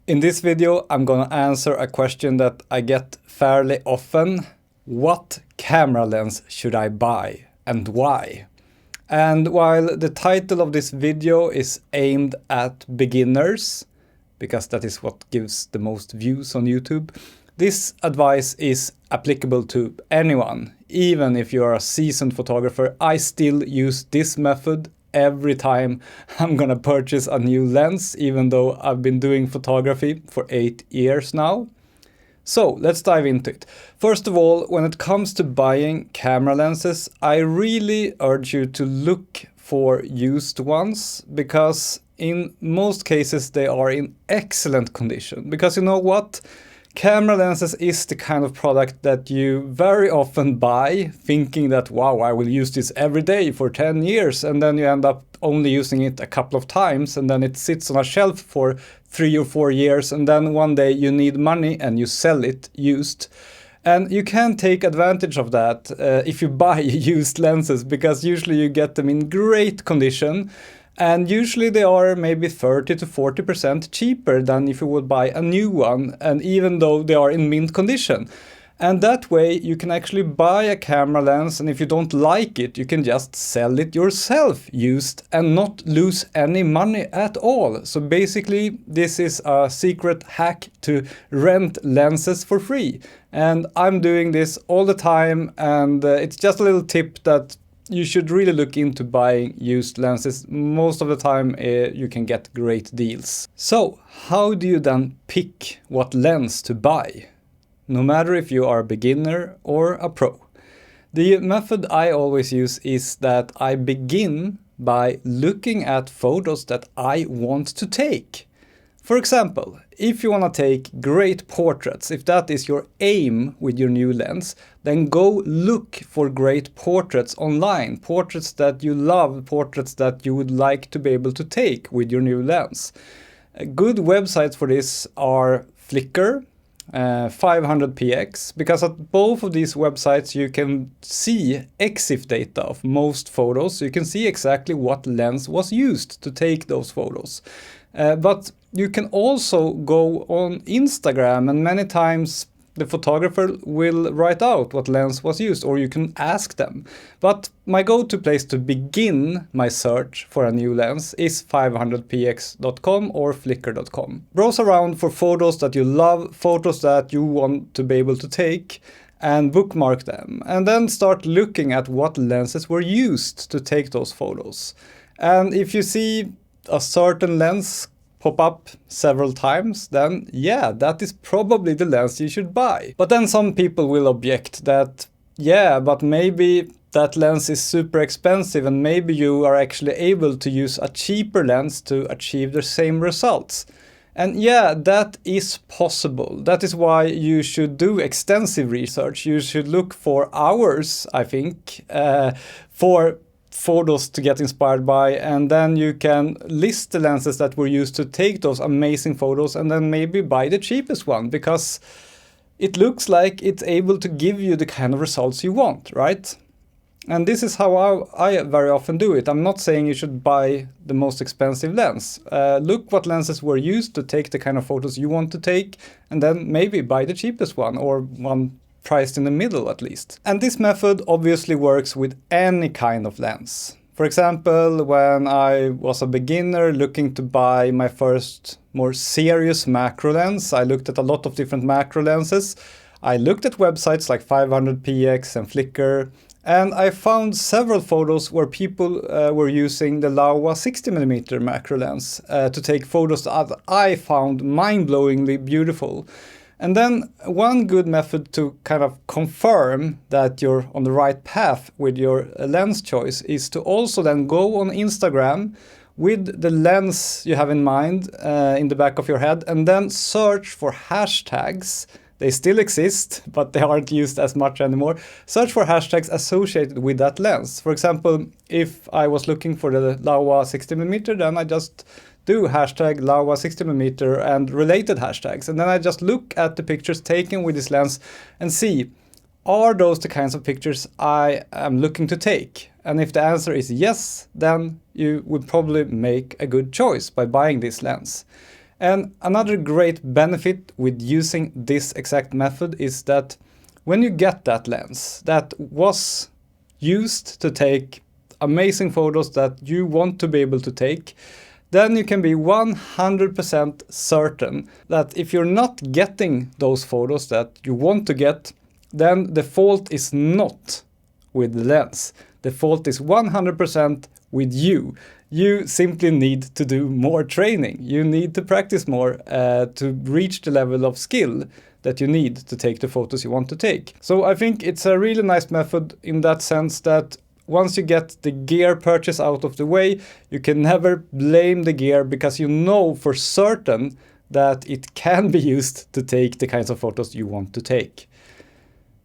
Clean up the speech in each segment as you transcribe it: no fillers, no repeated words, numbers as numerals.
In this video, I'm gonna answer a question that I get fairly often. What camera lens should I buy and why? And while the title of this video is aimed at beginners, because that is what gives the most views on YouTube, this advice is applicable to anyone. Even if you are a seasoned photographer, I still use this method every time I'm gonna purchase a new lens, even though I've been doing photography for 8 years now. So let's dive into it. First of all, when it comes to buying camera lenses, I really urge you to look for used ones, because in most cases they are in excellent condition. Because you know what? Camera lenses is the kind of product that you very often buy thinking that, wow, I will use this every day for 10 years, and then you end up only using it a couple of times, and then it sits on a shelf for 3 or 4 years, and then one day you need money and you sell it used. And you can take advantage of that if you buy used lenses, because usually you get them in great condition. And usually they are maybe 30 to 40% cheaper than if you would buy a new one, and even though they are in mint condition. And that way you can actually buy a camera lens, and if you don't like it, you can just sell it yourself used and not lose any money at all. So basically this is a secret hack to rent lenses for free. And I'm doing this all the time, and it's just a little tip that you should really look into buying used lenses. Most of the time you can get great deals. So how do you then pick what lens to buy? No matter if you are a beginner or a pro. The method I always use is that I begin by looking at photos that I want to take. For example, if you want to take great portraits, if that is your aim with your new lens, then go look for great portraits online, portraits that you love, portraits that you would like to be able to take with your new lens. Good websites for this are Flickr, 500px, because at both of these websites you can see EXIF data of most photos, so you can see exactly what lens was used to take those photos. But you can also go on Instagram, and many times the photographer will write out what lens was used, or you can ask them. But my go-to place to begin my search for a new lens is 500px.com or flickr.com. Browse around for photos that you love, photos that you want to be able to take, and bookmark them. And then start looking at what lenses were used to take those photos. And if you see a certain lens pop up several times, then yeah, that is probably the lens you should buy. But then some people will object that, yeah, but maybe that lens is super expensive and maybe you are actually able to use a cheaper lens to achieve the same results. And yeah, that is possible. That is why you should do extensive research. You should look for hours, I think, for photos to get inspired by, and then you can list the lenses that were used to take those amazing photos, and then maybe buy the cheapest one, because it looks like it's able to give you the kind of results you want, right? And this is how I very often do it. I'm not saying you should buy the most expensive lens. Look what lenses were used to take the kind of photos you want to take, and then maybe buy the cheapest one, or one priced in the middle at least. And this method obviously works with any kind of lens. For example, when I was a beginner looking to buy my first more serious macro lens, I looked at a lot of different macro lenses. I looked at websites like 500px and Flickr, and I found several photos where people were using the Laowa 60mm macro lens to take photos that I found mind-blowingly beautiful. And then one good method to kind of confirm that you're on the right path with your lens choice is to also then go on Instagram with the lens you have in mind in the back of your head, and then search for hashtags. They still exist, but they aren't used as much anymore. Search for hashtags associated with that lens. For example, if I was looking for the Laowa 60mm, then I just do hashtag Laowa 60mm and related hashtags. And then I just look at the pictures taken with this lens and see, are those the kinds of pictures I am looking to take? And if the answer is yes, then you would probably make a good choice by buying this lens. And another great benefit with using this exact method is that when you get that lens that was used to take amazing photos that you want to be able to take, then you can be 100% certain that if you're not getting those photos that you want to get, then the fault is not with the lens. The fault is 100% with you. You simply need to do more training. You need to practice more to reach the level of skill that you need to take the photos you want to take. So I think it's a really nice method in that sense that once you get the gear purchase out of the way, you can never blame the gear because you know for certain that it can be used to take the kinds of photos you want to take.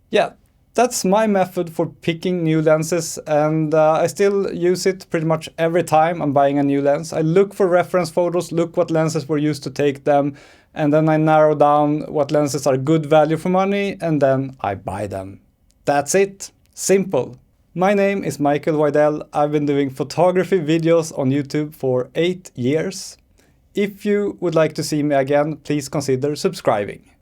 Yeah, that's my method for picking new lenses, and I still use it pretty much every time I'm buying a new lens. I look for reference photos, look what lenses were used to take them, and then I narrow down what lenses are good value for money, and then I buy them. That's it. Simple. My name is Micael Widell. I've been doing photography videos on YouTube for 8 years. If you would like to see me again, please consider subscribing.